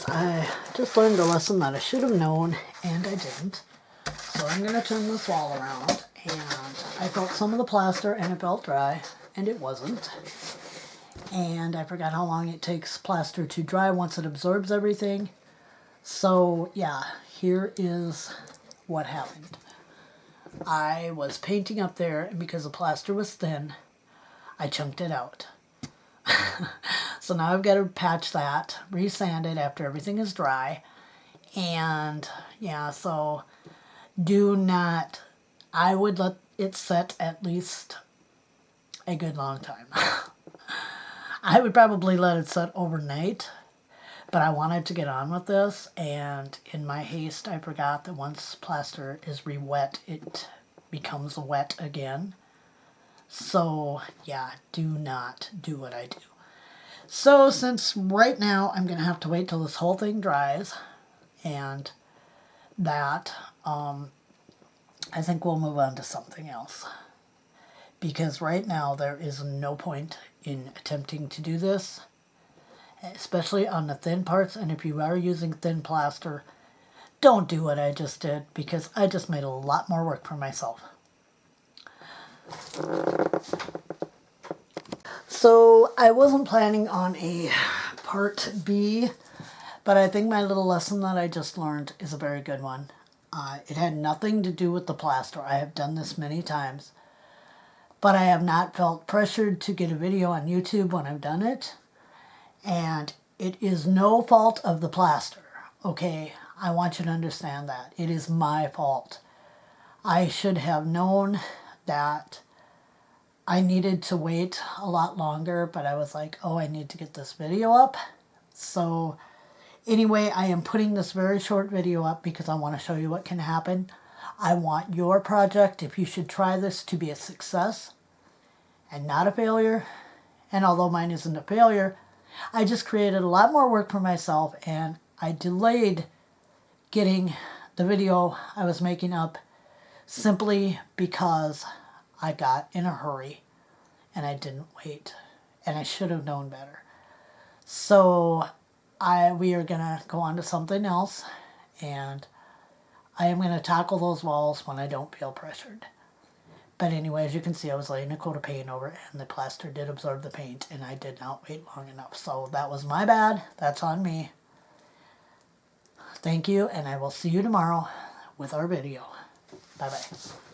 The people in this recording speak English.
I just learned a lesson that I should have known, and I didn't. So I'm going to turn this wall around, and I felt some of the plaster, and it felt dry, and it wasn't. And I forgot how long it takes plaster to dry once it absorbs everything. So yeah, here is what happened. I was painting up there, and because the plaster was thin, I chunked it out. So now I've got to patch that, resand it after everything is dry. And yeah, so do not, I would let it set at least a good long time. I would probably let it set overnight, but I wanted to get on with this, and in my haste I forgot that once plaster is re-wet, it becomes wet again. So yeah, do not do what I do. So since right now I'm going to have to wait till this whole thing dries, and that, I think we'll move on to something else. Because right now there is no point in attempting to do this, especially on the thin parts. And if you are using thin plaster, don't do what I just did, because I just made a lot more work for myself. So I wasn't planning on a part B, but I think my little lesson that I just learned is a very good one. It had nothing to do with the plaster. I have done this many times, but I have not felt pressured to get a video on YouTube when I've done it. And it is no fault of the plaster, okay? I want you to understand that. It is my fault. I should have known that I needed to wait a lot longer, but I was like, oh, I need to get this video up. So anyway, I am putting this very short video up because I want to show you what can happen. I want your project, if you should try this, to be a success and not a failure. And although mine isn't a failure, I just created a lot more work for myself, and I delayed getting the video I was making up simply because I got in a hurry and I didn't wait, and I should have known better. So we are gonna go on to something else, and I am gonna tackle those walls when I don't feel pressured. But anyway, as you can see, I was laying a coat of paint over it, and the plaster did absorb the paint, and I did not wait long enough. So that was my bad. That's on me. Thank you, and I will see you tomorrow with our video. Bye-bye.